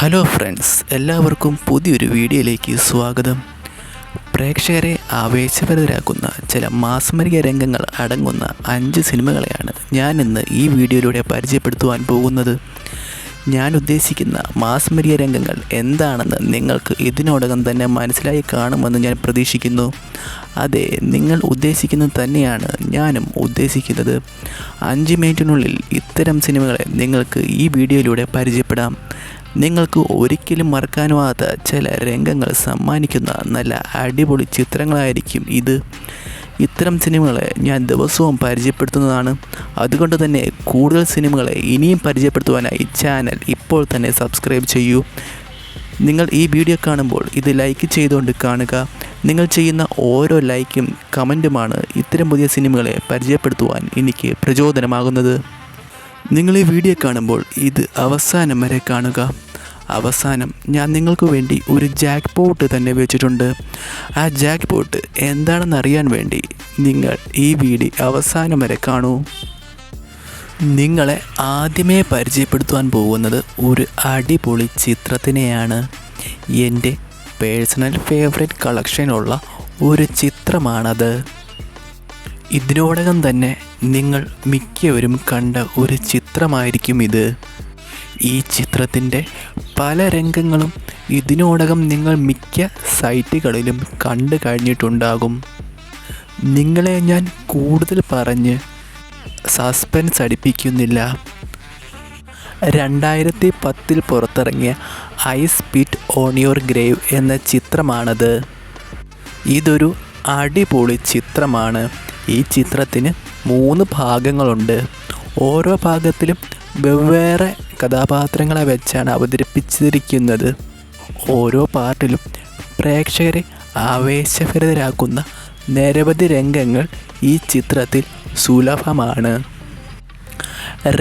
Hello friends, എല്ലാവർക്കും പുതിയൊരു വീഡിയോയിലേക്ക് സ്വാഗതം. പ്രേക്ഷകരെ ആവേശഭരിതരാക്കുന്ന ചില മാസ്മരിക രംഗങ്ങൾ അടങ്ങുന്ന 5 സിനിമകളെയാണ് ഞാൻ ഇന്ന് ഈ വീഡിയോയിലൂടെ പരിചയപ്പെടുത്തുവാൻ പോകുന്നത്. ഞാൻ ഉദ്ദേശിക്കുന്ന മാസ്മരിക രംഗങ്ങൾ എന്താണെന്ന് നിങ്ങൾക്ക് ഇതിനോടകം തന്നെ മനസ്സിലായി കാണുമെന്ന് ഞാൻ പ്രതീക്ഷിക്കുന്നു. അതെ, നിങ്ങൾ ഉദ്ദേശിക്കുന്നത് തന്നെയാണ് ഞാനും ഉദ്ദേശിക്കുന്നത്. 5 മിനിറ്റിനുള്ളിൽ ഇത്തരം സിനിമകളെ നിങ്ങൾക്ക് ഈ വീഡിയോയിലൂടെ പരിചയപ്പെടാം. നിങ്ങൾക്ക് ഒരിക്കലും മറക്കാനാവാത്ത ചില രംഗങ്ങൾ സമ്മാനിക്കുന്ന നല്ല അടിപൊളി ചിത്രങ്ങളായിരിക്കും ഇത്. ഇത്തരം സിനിമകളെ ഞാൻ ദിവസവും പരിചയപ്പെടുത്തുന്നതാണ്. അതുകൊണ്ട് തന്നെ കൂടുതൽ സിനിമകളെ ഇനിയും പരിചയപ്പെടുത്തുവാനായി ചാനൽ ഇപ്പോൾ തന്നെ സബ്സ്ക്രൈബ് ചെയ്യൂ. നിങ്ങൾ ഈ വീഡിയോ കാണുമ്പോൾ ഇത് ലൈക്ക് ചെയ്തുകൊണ്ട് കാണുക. നിങ്ങൾ ചെയ്യുന്ന ഓരോ ലൈക്കും കമൻറ്റുമാണ് ഇത്തരം പുതിയ സിനിമകളെ പരിചയപ്പെടുത്തുവാൻ എനിക്ക് പ്രചോദനമാകുന്നത്. നിങ്ങൾ ഈ വീഡിയോ കാണുമ്പോൾ ഇത് അവസാനം വരെ കാണുക. അവസാനം ഞാൻ നിങ്ങൾക്ക് വേണ്ടി ഒരു ജാക്ക് പോട്ട് തന്നെ വെച്ചിട്ടുണ്ട്. ആ ജാക്ക് പോട്ട് എന്താണെന്ന് അറിയാൻ വേണ്ടി നിങ്ങൾ ഈ വീഡിയോ അവസാനം വരെ കാണൂ. നിങ്ങളെ ആദ്യമേ പരിചയപ്പെടുത്തുവാൻ പോകുന്നത് ഒരു അടിപൊളി ചിത്രത്തിനെയാണ്. എൻ്റെ പേഴ്സണൽ ഫേവറേറ്റ് കളക്ഷനുള്ള ഒരു ചിത്രമാണത്. ഇതിനോടകം തന്നെ നിങ്ങൾ മിക്കവരും കണ്ട ഒരു ചിത്രമായിരിക്കും ഇത്. ഈ ചിത്രത്തിൻ്റെ പല രംഗങ്ങളും ഇതിനോടകം നിങ്ങൾ മിക്ക സൈറ്റുകളിലും കണ്ടു കഴിഞ്ഞിട്ടുണ്ടാകും. നിങ്ങളെ ഞാൻ കൂടുതൽ പറഞ്ഞ് സസ്പെൻസ് അടിപ്പിക്കുന്നില്ല. 2010 പുറത്തിറങ്ങിയ I spit on your grave എന്ന ചിത്രമാണത്. ഇതൊരു അടിപൊളി ചിത്രമാണ്. ഈ ചിത്രത്തിന് 3 ഭാഗങ്ങളുണ്ട്. ഓരോ ഭാഗത്തിലും വെവ്വേറെ കഥാപാത്രങ്ങളെ വെച്ചാണ് അവതരിപ്പിച്ചിരിക്കുന്നത്. ഓരോ പാർട്ടിലും പ്രേക്ഷകരെ ആവേശഭരിതരാക്കുന്ന നിരവധി രംഗങ്ങൾ ഈ ചിത്രത്തിൽ സുലഭമാണ്.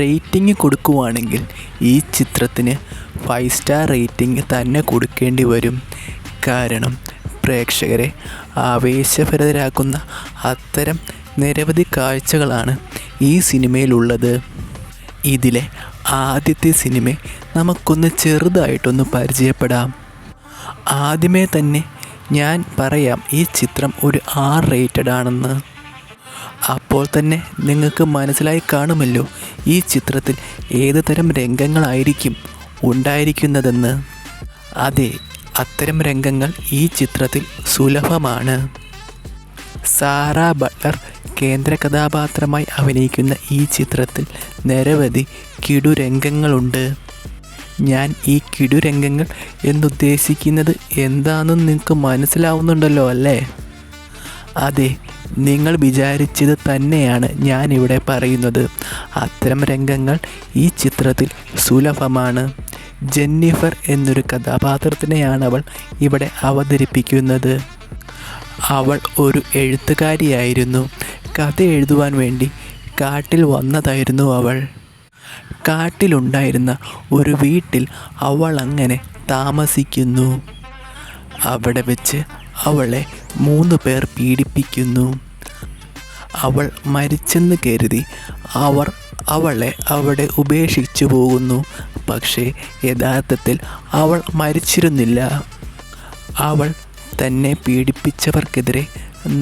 റേറ്റിംഗ് കൊടുക്കുവാണെങ്കിൽ ഈ ചിത്രത്തിന് 5 സ്റ്റാർ റേറ്റിംഗ് തന്നെ കൊടുക്കേണ്ടി വരും. കാരണം പ്രേക്ഷകരെ ആവേശഭരിതരാക്കുന്ന അത്തരം നിരവധി കാഴ്ചകളാണ് ഈ സിനിമയിലുള്ളത്. ഇതിലെ ആദ്യത്തെ സിനിമയെ നമുക്കൊന്ന് ചെറുതായിട്ടൊന്ന് പരിചയപ്പെടാം. ആദ്യമേ തന്നെ ഞാൻ പറയാം, ഈ ചിത്രം ഒരു R റേറ്റഡ് ആണെന്ന്. അപ്പോൾ തന്നെ നിങ്ങൾക്ക് മനസ്സിലായി കാണുമല്ലോ ഈ ചിത്രത്തിൽ ഏത് തരം രംഗങ്ങളായിരിക്കും ഉണ്ടായിരിക്കുന്നതെന്ന്. അതെ, അത്തരം രംഗങ്ങൾ ഈ ചിത്രത്തിൽ സുലഭമാണ്. സാറാ ബട്ട്ലർ കേന്ദ്ര കഥാപാത്രമായി അഭിനയിക്കുന്ന ഈ ചിത്രത്തിൽ നിരവധി കിടുരംഗങ്ങളുണ്ട്. ഞാൻ ഈ കിടുരംഗങ്ങൾ എന്നുദ്ദേശിക്കുന്നത് എന്താണെന്ന് നിങ്ങൾക്ക് മനസ്സിലാവുന്നുണ്ടല്ലോ അല്ലേ? അതെ, നിങ്ങൾ വിചാരിച്ചത് തന്നെയാണ് ഞാനിവിടെ പറയുന്നത്. അത്തരം രംഗങ്ങൾ ഈ ചിത്രത്തിൽ സുലഭമാണ്. ജെന്നിഫർ എന്നൊരു കഥാപാത്രത്തിനെയാണ് അവൾ ഇവിടെ അവതരിപ്പിക്കുന്നത്. അവൾ ഒരു എഴുത്തുകാരിയായിരുന്നു. കഥ എഴുതുവാൻ വേണ്ടി കാട്ടിൽ വന്നതായിരുന്നു അവൾ. കാട്ടിലുണ്ടായിരുന്ന ഒരു വീട്ടിൽ അവൾ അങ്ങനെ താമസിക്കുന്നു. അവിടെ വെച്ച് അവളെ 3 പേർ പീഡിപ്പിക്കുന്നു. അവൾ മരിച്ചെന്ന് കരുതി അവർ അവളെ അവിടെ ഉപേക്ഷിച്ചു പോകുന്നു. പക്ഷേ യഥാർത്ഥത്തിൽ അവൾ മരിച്ചിരുന്നില്ല. അവൾ തന്നെ പീഡിപ്പിച്ചവർക്കെതിരെ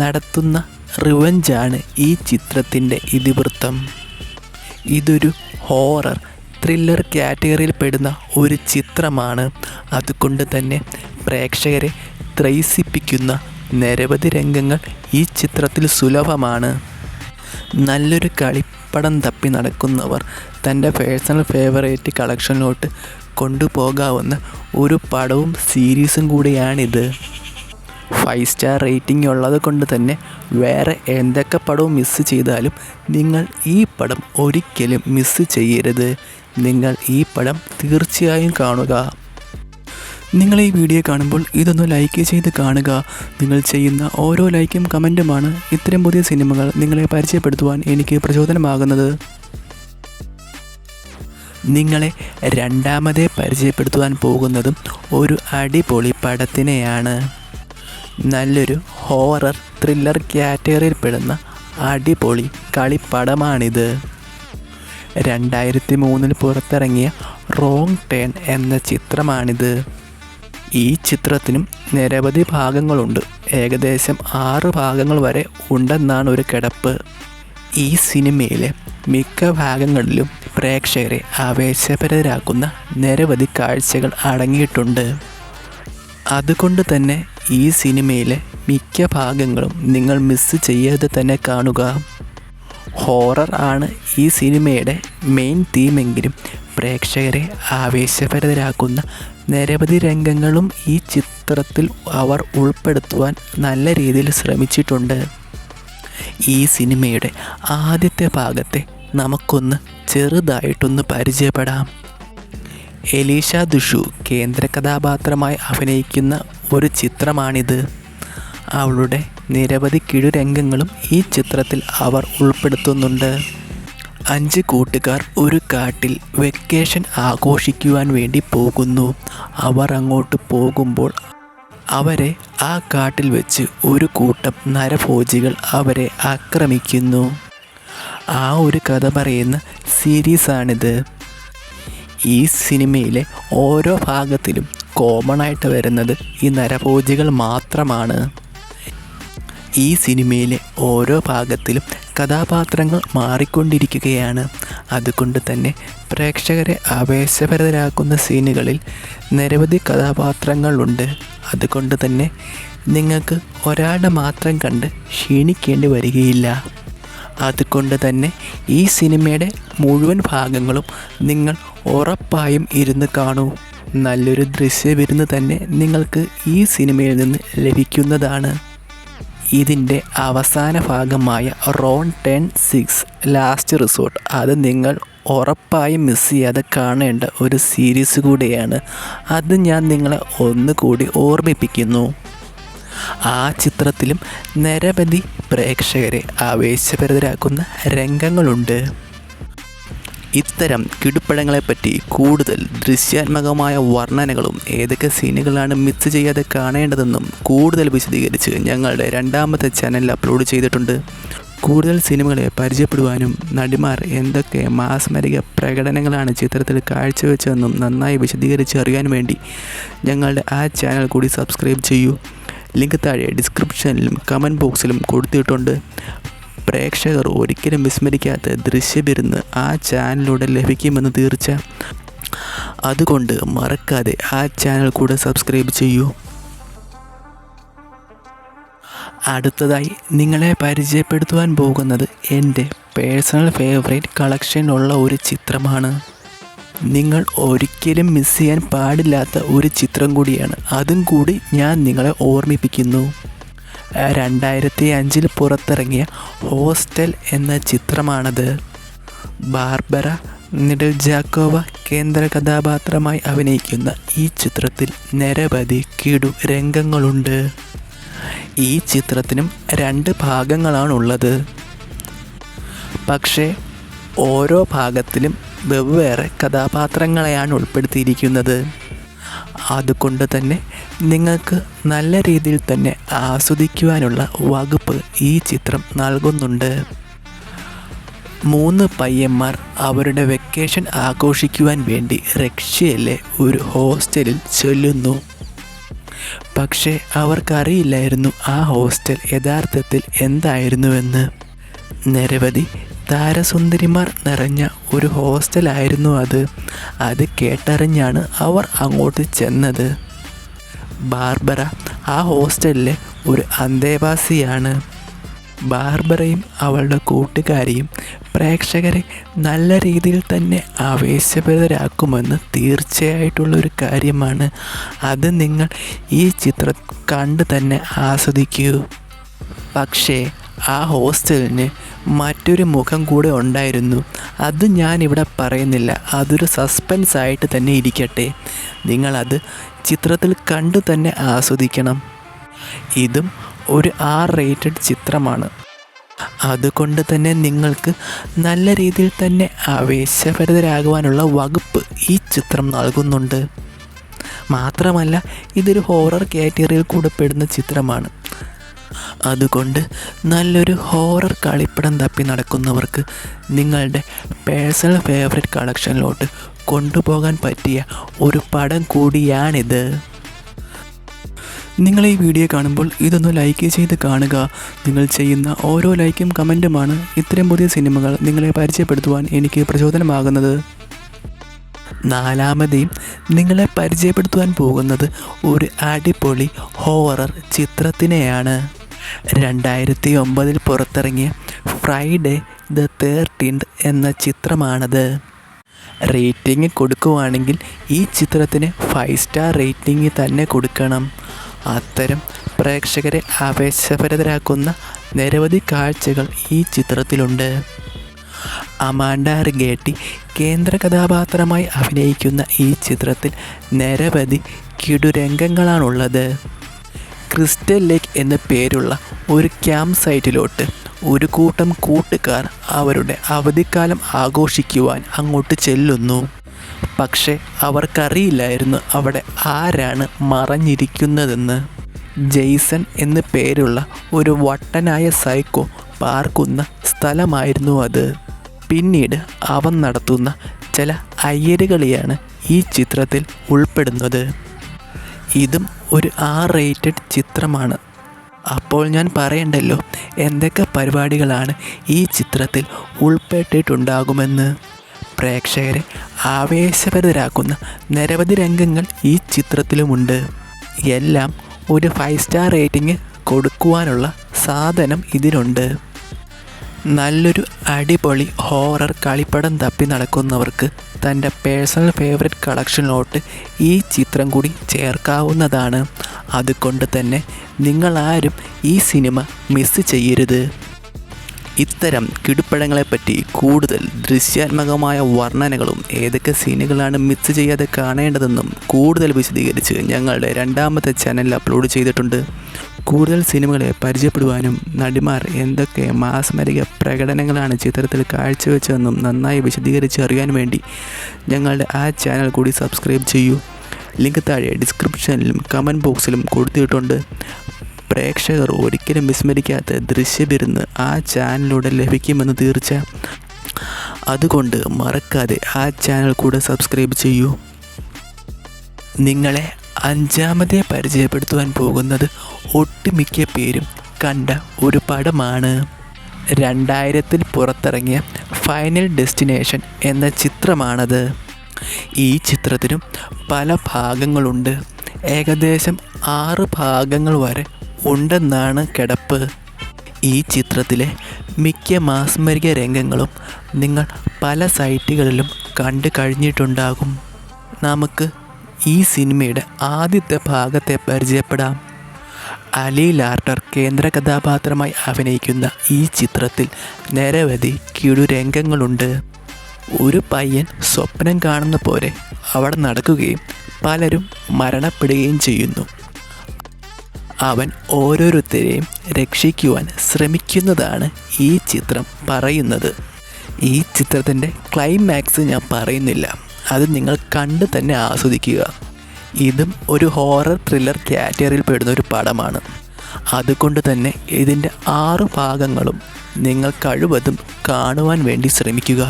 നടത്തുന്ന റിവഞ്ചാണ് ഈ ചിത്രത്തിൻ്റെ ഇതിവൃത്തം. ഇതൊരു ഹൊറർ ത്രില്ലർ കാറ്റഗറിയിൽ പെടുന്ന ഒരു ചിത്രമാണ്. അതുകൊണ്ട് തന്നെ പ്രേക്ഷകരെ ത്രസിപ്പിക്കുന്ന നിരവധി രംഗങ്ങൾ ഈ ചിത്രത്തിൽ സുലഭമാണ്. നല്ലൊരു കളിപ്പടം തപ്പി നടക്കുന്നവർ തൻ്റെ പേഴ്സണൽ ഫേവറേറ്റ് കളക്ഷനിലോട്ട് കൊണ്ടുപോകാവുന്ന ഒരു പടവും സീരീസും കൂടിയാണിത്. 5 സ്റ്റാർ റേറ്റിംഗ് ഉള്ളത് കൊണ്ട് തന്നെ വേറെ എന്തൊക്കെ പടവും മിസ് ചെയ്താലും നിങ്ങൾ ഈ പടം ഒരിക്കലും മിസ് ചെയ്യരുത്. നിങ്ങൾ ഈ പടം തീർച്ചയായും കാണുക. നിങ്ങൾ ഈ വീഡിയോ കാണുമ്പോൾ ഇതൊന്ന് ലൈക്ക് ചെയ്ത് കാണുക. നിങ്ങൾ ചെയ്യുന്ന ഓരോ ലൈക്കും കമൻറ്റുമാണ് ഇത്തരം പുതിയ സിനിമകൾ നിങ്ങളെ പരിചയപ്പെടുത്തുവാൻ എനിക്ക് പ്രചോദനമാകുന്നത്. നിങ്ങളെ രണ്ടാമതേ പരിചയപ്പെടുത്തുവാൻ പോകുന്നതും ഒരു അടിപൊളി പടത്തിനെയാണ്. നല്ലൊരു ഹൊറർ ത്രില്ലർ കാറ്റഗറിയിൽ പെടുന്ന അടിപൊളി കളിപ്പടമാണിത്. 2003 പുറത്തിറങ്ങിയ റോങ് ടേൺ എന്ന ചിത്രമാണിത്. ഈ ചിത്രത്തിനും നിരവധി ഭാഗങ്ങളുണ്ട്. ഏകദേശം 6 ഭാഗങ്ങൾ വരെ ഉണ്ടെന്നാണ് ഒരു കിടപ്പ്. ഈ സിനിമയിലെ മിക്ക ഭാഗങ്ങളിലും പ്രേക്ഷകരെ ആവേശഭരിതരാക്കുന്ന നിരവധി കാഴ്ചകൾ അടങ്ങിയിട്ടുണ്ട്. അതുകൊണ്ട് തന്നെ ഈ സിനിമയിലെ മിക്ക ഭാഗങ്ങളും നിങ്ങൾ മിസ് ചെയ്യാതെ തന്നെ കാണുക. ഹൊറർ ആണ് ഈ സിനിമയുടെ മെയിൻ തീമെങ്കിലും പ്രേക്ഷകരെ ആവേശഭരിതരാക്കുന്ന നിരവധി രംഗങ്ങളും ഈ ചിത്രത്തിൽ അവർ ഉൾപ്പെടുത്തുവാൻ നല്ല രീതിയിൽ ശ്രമിച്ചിട്ടുണ്ട്. ഈ സിനിമയുടെ ആദ്യത്തെ ഭാഗത്തെ നമുക്കൊന്ന് ചെറുതായിട്ടൊന്ന് പരിചയപ്പെടാം. എലീഷ ദുഷു കേന്ദ്ര കഥാപാത്രമായി അഭിനയിക്കുന്ന ഒരു ചിത്രമാണിത്. അവളുടെ നിരവധി കിടുരംഗങ്ങളും ഈ ചിത്രത്തിൽ അവർ ഉൾപ്പെടുത്തുന്നുണ്ട്. 5 കൂട്ടുകാർ ഒരു കാട്ടിൽ വെക്കേഷൻ ആഘോഷിക്കുവാൻ വേണ്ടി പോകുന്നു. അവർ അങ്ങോട്ട് പോകുമ്പോൾ അവരെ ആ കാട്ടിൽ വെച്ച് ഒരു കൂട്ടം നരഭോജികൾ അവരെ ആക്രമിക്കുന്നു. ആ ഒരു കഥ പറയുന്ന സീരീസാണിത്. ഈ സിനിമയിലെ ഓരോ ഭാഗത്തിലും കോമൺ ആയിട്ട് വരുന്നത് ഈ നരഭോജികൾ മാത്രമാണ്. ഈ സിനിമയിലെ ഓരോ ഭാഗത്തിലും കഥാപാത്രങ്ങൾ മാറിക്കൊണ്ടിരിക്കുകയാണ്. അതുകൊണ്ട് തന്നെ പ്രേക്ഷകരെ ആവേശഭരിതരാക്കുന്ന സീനുകളിൽ നിരവധി കഥാപാത്രങ്ങളുണ്ട്. അതുകൊണ്ട് തന്നെ നിങ്ങൾക്ക് ഒരാളുടെ മാത്രം കണ്ട് ക്ഷീണിക്കേണ്ടി വരികയില്ല. അതുകൊണ്ട് തന്നെ ഈ സിനിമയുടെ മുഴുവൻ ഭാഗങ്ങളും നിങ്ങൾ ഉറപ്പായും ഇരുന്ന് കാണൂ. നല്ലൊരു ദൃശ്യവിരുന്ന് തന്നെ നിങ്ങൾക്ക് ഈ സിനിമയിൽ നിന്ന് ലഭിക്കുന്നതാണ്. ഇതിൻ്റെ അവസാന ഭാഗമായ റോങ് ടേൺ 6 ലാസ്റ്റ് റിസോർട്ട്, അത് നിങ്ങൾ ഉറപ്പായും മിസ് ചെയ്യാതെ കാണേണ്ട ഒരു സീരീസ് കൂടിയാണ്. അത് ഞാൻ നിങ്ങളെ ഒന്നുകൂടി ഓർമ്മിപ്പിക്കുന്നു. ആ ചിത്രത്തിലും നിരവധി പ്രേക്ഷകരെ ആവേശഭരിതരാക്കുന്ന രംഗങ്ങളുണ്ട്. ഇത്തരം കിടുപ്പടങ്ങളെപ്പറ്റി കൂടുതൽ ദൃശ്യാത്മകമായ വർണ്ണനകളും ഏതൊക്കെ സീനുകളാണ് മിസ് ചെയ്യാതെ കാണേണ്ടതെന്നും കൂടുതൽ വിശദീകരിച്ച് ഞങ്ങളുടെ 2ാമത്തെ ചാനലിൽ അപ്ലോഡ് ചെയ്തിട്ടുണ്ട്. കൂടുതൽ സിനിമകളെ പരിചയപ്പെടുവാനും നടിമാർ എന്തൊക്കെ മാസ്മരിക പ്രകടനങ്ങളാണ് ചിത്രത്തിൽ കാഴ്ചവെച്ചതെന്നും നന്നായി വിശദീകരിച്ച് അറിയാൻ വേണ്ടി ഞങ്ങളുടെ ആ ചാനൽ കൂടി സബ്സ്ക്രൈബ് ചെയ്യൂ. ലിങ്ക് താഴെ ഡിസ്ക്രിപ്ഷനിലും കമൻറ്റ് ബോക്സിലും കൊടുത്തിട്ടുണ്ട്. പ്രേക്ഷകർ ഒരിക്കലും വിസ്മരിക്കാത്ത ദൃശ്യവിരുന്ന് ആ ചാനലിലൂടെ ലഭിക്കുമെന്ന് തീർച്ച. അതുകൊണ്ട് മറക്കാതെ ആ ചാനൽ കൂടെ സബ്സ്ക്രൈബ് ചെയ്യൂ. അടുത്തതായി നിങ്ങളെ പരിചയപ്പെടുത്തുവാൻ പോകുന്നത് എൻ്റെ പേഴ്സണൽ ഫേവറേറ്റ് കളക്ഷനുള്ള ഒരു ചിത്രമാണ്. നിങ്ങൾ ഒരിക്കലും മിസ് ചെയ്യാൻ പാടില്ലാത്ത ഒരു ചിത്രം കൂടിയാണ്. അതും കൂടി ഞാൻ നിങ്ങളെ ഓർമ്മിപ്പിക്കുന്നു. 2005 പുറത്തിറങ്ങിയ ഹോസ്റ്റൽ എന്ന ചിത്രമാണത്. ബാർബറ നെഡൽജാക്കോവ കേന്ദ്ര കഥാപാത്രമായി അഭിനയിക്കുന്ന ഈ ചിത്രത്തിൽ നിരവധി കിടു രംഗങ്ങളുണ്ട്. ഈ ചിത്രത്തിനും 2 ഭാഗങ്ങളാണുള്ളത്. പക്ഷേ ഓരോ ഭാഗത്തിലും വെവ്വേറെ കഥാപാത്രങ്ങളെയാണ് ഉൾപ്പെടുത്തിയിരിക്കുന്നത്. അതുകൊണ്ട് തന്നെ നിങ്ങൾക്ക് നല്ല രീതിയിൽ തന്നെ ആസ്വദിക്കുവാനുള്ള വകുപ്പ് ഈ ചിത്രം നൽകുന്നുണ്ട്. 3 പയ്യന്മാർ അവരുടെ വെക്കേഷൻ ആഘോഷിക്കുവാൻ വേണ്ടി റഷ്യയിലെ ഒരു ഹോസ്റ്റലിൽ ചെല്ലുന്നു. പക്ഷേ അവർക്കറിയില്ലായിരുന്നു ആ ഹോസ്റ്റൽ യഥാർത്ഥത്തിൽ എന്തായിരുന്നുവെന്ന്. നിരവധി താരസുന്ദരിമാർ നിറഞ്ഞ ഒരു ഹോസ്റ്റലായിരുന്നു അത്. അത് കേട്ടറിഞ്ഞാണ് അവർ അങ്ങോട്ട് ചെന്നത്. ബാർബറ ആ ഹോസ്റ്റലിലെ ഒരു അന്തേവാസിയാണ്. ബാർബറയും അവളുടെ കൂട്ടുകാരിയും പ്രേക്ഷകരെ നല്ല രീതിയിൽ തന്നെ ആവേശഭരിതരാക്കുമെന്ന് തീർച്ചയായിട്ടുള്ളൊരു കാര്യമാണ്. അത് നിങ്ങൾ ഈ ചിത്രം കണ്ട് തന്നെ ആസ്വദിക്കൂ. പക്ഷേ ആ ഹോസ്റ്റലിന് മറ്റൊരു മുഖം കൂടെ ഉണ്ടായിരുന്നു. അത് ഞാനിവിടെ പറയുന്നില്ല. അതൊരു സസ്പെൻസ് ആയിട്ട് തന്നെ ഇരിക്കട്ടെ. നിങ്ങളത് ചിത്രത്തിൽ കണ്ടു തന്നെ ആസ്വദിക്കണം. ഇതും ഒരു R-rated ചിത്രമാണ്. അതുകൊണ്ട് തന്നെ നിങ്ങൾക്ക് നല്ല രീതിയിൽ തന്നെ ആവേശഭരിതരാകുവാനുള്ള വകുപ്പ് ഈ ചിത്രം നൽകുന്നുണ്ട്. മാത്രമല്ല ഇതൊരു ഹൊറർ കാറ്റഗറിയിൽ കൂടെ പെടുന്ന ചിത്രമാണ്. അതുകൊണ്ട് നല്ലൊരു ഹൊറർ കളിപ്പടം തപ്പി നടക്കുന്നവർക്ക് നിങ്ങളുടെ പേഴ്സണൽ ഫേവറേറ്റ് കളക്ഷനിലോട്ട് കൊണ്ടുപോകാൻ പറ്റിയ ഒരു പടം കൂടിയാണിത്. നിങ്ങൾ ഈ വീഡിയോ കാണുമ്പോൾ ഇതൊന്ന് ലൈക്ക് ചെയ്ത് കാണുക. നിങ്ങൾ ചെയ്യുന്ന ഓരോ ലൈക്കും കമൻറ്റുമാണ് ഇത്തരം പുതിയ സിനിമകൾ നിങ്ങളെ പരിചയപ്പെടുത്തുവാൻ എനിക്ക് പ്രചോദനമാകുന്നത്. നാലാമതെയും നിങ്ങളെ പരിചയപ്പെടുത്തുവാൻ പോകുന്നത് ഒരു അടിപൊളി ഹൊറർ ചിത്രത്തിനെയാണ്. 2009 പുറത്തിറങ്ങിയ ഫ്രൈഡേ ദ 13th എന്ന ചിത്രമാണത്. റേറ്റിംഗ് കൊടുക്കുവാണെങ്കിൽ ഈ ചിത്രത്തിന് 5 സ്റ്റാർ റേറ്റിംഗ് തന്നെ കൊടുക്കണം. അത്തരം പ്രേക്ഷകരെ ആവേശഭരിതരാക്കുന്ന നിരവധി കാഴ്ചകൾ ഈ ചിത്രത്തിലുണ്ട്. അമാൻഡ റിഗേട്ടി കേന്ദ്ര കഥാപാത്രമായി അഭിനയിക്കുന്ന ഈ ചിത്രത്തിൽ നിരവധി കിടുരംഗങ്ങളാണുള്ളത്. ക്രിസ്റ്റൽ ലേക്ക് എന്ന പേരുള്ള ഒരു ക്യാമ്പ് സൈറ്റിലോട്ട് ഒരു കൂട്ടം കൂട്ടുകാർ അവരുടെ അവധിക്കാലം ആഘോഷിക്കുവാൻ അങ്ങോട്ട് ചെല്ലുന്നു. പക്ഷേ അവർക്കറിയില്ലായിരുന്നു അവിടെ ആരാണ് മറഞ്ഞിരിക്കുന്നതെന്ന്. ജെയ്സൺ എന്ന പേരുള്ള ഒരു വട്ടനായ സൈക്കോ പാർക്കുന്ന സ്ഥലമായിരുന്നു അത്. പിന്നീട് അവൻ നടത്തുന്ന ചില അയ്യരുകളിയാണ് ഈ ചിത്രത്തിൽ ഉൾപ്പെടുന്നത്. ഇതും ഒരു R-rated ചിത്രമാണ്. അപ്പോൾ ഞാൻ പറയണ്ടല്ലോ എന്തൊക്കെ പരിപാടികളാണ് ഈ ചിത്രത്തിൽ ഉൾപ്പെട്ടിട്ടുണ്ടാകുമെന്ന്. പ്രേക്ഷകരെ ആവേശഭരിതരാക്കുന്ന നിരവധി രംഗങ്ങൾ ഈ ചിത്രത്തിലുമുണ്ട്. എല്ലാം ഒരു 5 സ്റ്റാർ റേറ്റിംഗ് കൊടുക്കുവാനുള്ള സാധനം ഇതിനുണ്ട്. നല്ലൊരു അടിപൊളി ഹൊറർ കളിപ്പടം തപ്പി നടക്കുന്നവർക്ക് തൻ്റെ പേഴ്സണൽ ഫേവറേറ്റ് കളക്ഷനിലോട്ട് ഈ ചിത്രം കൂടി ചേർക്കാവുന്നതാണ്. അതുകൊണ്ട് തന്നെ നിങ്ങളാരും ഈ സിനിമ മിസ് ചെയ്യരുത്. ഇത്തരം കിടുപ്പടങ്ങളെപ്പറ്റി കൂടുതൽ ദൃശ്യാത്മകമായ വർണ്ണനകളും ഏതൊക്കെ സീനുകളാണ് മിസ് ചെയ്യാതെ കാണേണ്ടതെന്നും കൂടുതൽ വിശദീകരിച്ച് ഞങ്ങളുടെ 2ാമത്തെ ചാനലിൽ അപ്ലോഡ് ചെയ്തിട്ടുണ്ട്. കൂടുതൽ സിനിമകളെ പരിചയപ്പെടുവാനും നടിമാർ എന്തൊക്കെ മാസ്മരിക പ്രകടനങ്ങളാണ് ചിത്രത്തിൽ കാഴ്ചവെച്ചതെന്നും നന്നായി വിശദീകരിച്ച് അറിയാൻ വേണ്ടി ഞങ്ങളുടെ ആ ചാനൽ കൂടി സബ്സ്ക്രൈബ് ചെയ്യൂ. ലിങ്ക് താഴെ ഡിസ്ക്രിപ്ഷനിലും കമൻറ്റ് ബോക്സിലും കൊടുത്തിട്ടുണ്ട്. പ്രേക്ഷകർ ഒരിക്കലും വിസ്മരിക്കാത്ത ദൃശ്യവിരുന്ന് ആ ചാനലിലൂടെ ലഭിക്കുമെന്ന് തീർച്ച. അതുകൊണ്ട് മറക്കാതെ ആ ചാനൽ കൂടെ സബ്സ്ക്രൈബ് ചെയ്യൂ. നിങ്ങളെ 5ാമതെ പരിചയപ്പെടുത്തുവാൻ പോകുന്നത് ഒട്ടുമിക്ക പേരും കണ്ട ഒരു പടമാണ്. 2000 പുറത്തിറങ്ങിയ ഫൈനൽ ഡെസ്റ്റിനേഷൻ എന്ന ചിത്രമാണത്. ഈ ചിത്രത്തിനും പല ഭാഗങ്ങളുണ്ട്. ഏകദേശം 6 ഭാഗങ്ങൾ വരെ ഉണ്ടെന്നാണ് കിടപ്പ്. ഈ ചിത്രത്തിലെ മിക്ക മാസ്മരിക രംഗങ്ങളും നിങ്ങൾ പല സൈറ്റുകളിലും കണ്ടു കഴിഞ്ഞിട്ടുണ്ടാകും. നമുക്ക് ഈ സിനിമയുടെ ആദ്യത്തെ ഭാഗത്തെ പരിചയപ്പെടാം. അലി ലാർട്ടർ കേന്ദ്ര കഥാപാത്രമായി അഭിനയിക്കുന്ന ഈ ചിത്രത്തിൽ നിരവധി കിടുരംഗങ്ങളുണ്ട്. ഒരു പയ്യൻ സ്വപ്നം കാണുന്ന പോലെ അവിടെ നടക്കുകയും പലരും മരണപ്പെടുകയും ചെയ്യുന്നു. അവൻ ഓരോരുത്തരെയും രക്ഷിക്കുവാൻ ശ്രമിക്കുന്നതാണ് ഈ ചിത്രം പറയുന്നത്. ഈ ചിത്രത്തിൻ്റെ ക്ലൈമാക്സ് ഞാൻ പറയുന്നില്ല, അത് നിങ്ങൾ കണ്ട് തന്നെ ആസ്വദിക്കുക. ഇതും ഒരു ഹൊറർ ത്രില്ലർ കാറ്റഗറിയിൽ പെടുന്ന ഒരു പടമാണ്. അതുകൊണ്ട് തന്നെ ഇതിൻ്റെ 6 ഭാഗങ്ങളും നിങ്ങൾ കഴിവതും കാണുവാൻ വേണ്ടി ശ്രമിക്കുക.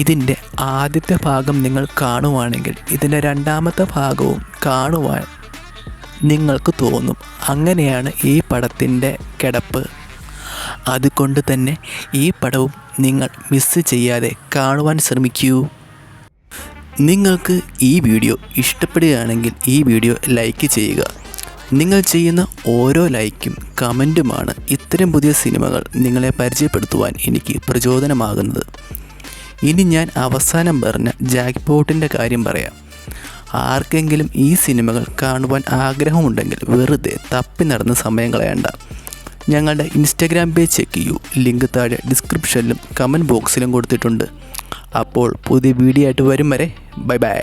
ഇതിൻ്റെ ആദ്യത്തെ ഭാഗം നിങ്ങൾ കാണുവാണെങ്കിൽ ഇതിൻ്റെ 2ാമത്തെ ഭാഗവും കാണുവാൻ നിങ്ങൾക്ക് തോന്നും. അങ്ങനെയാണ് ഈ പടത്തിൻ്റെ കിടപ്പ്. അതുകൊണ്ട് തന്നെ ഈ പടവും നിങ്ങൾ മിസ് ചെയ്യാതെ കാണുവാൻ ശ്രമിക്കൂ. നിങ്ങൾക്ക് ഈ വീഡിയോ ഇഷ്ടപ്പെടുകയാണെങ്കിൽ ഈ വീഡിയോ ലൈക്ക് ചെയ്യുക. നിങ്ങൾ ചെയ്യുന്ന ഓരോ ലൈക്കും കമൻറ്റുമാണ് ഇത്തരം പുതിയ സിനിമകൾ നിങ്ങളെ പരിചയപ്പെടുത്തുവാൻ എനിക്ക് പ്രചോദനമാകുന്നത്. ഇനി ഞാൻ അവസാനം പറഞ്ഞ ജാക്ക്പോട്ടിൻ്റെ കാര്യം പറയാം. ആർക്കെങ്കിലും ഈ സിനിമകൾ കാണുവാൻ ആഗ്രഹമുണ്ടെങ്കിൽ വെറുതെ തപ്പി നടന്ന് സമയം കളയണ്ട. ഞങ്ങളുടെ ഇൻസ്റ്റാഗ്രാം പേജ് ചെക്ക് ചെയ്യൂ. ലിങ്ക് താഴെ ഡിസ്ക്രിപ്ഷനിലും കമൻറ്റ് ബോക്സിലും കൊടുത്തിട്ടുണ്ട്. അപ്പോൾ പുതിയ വീഡിയോ ആയിട്ട് വരും വരെ ബൈ ബൈ.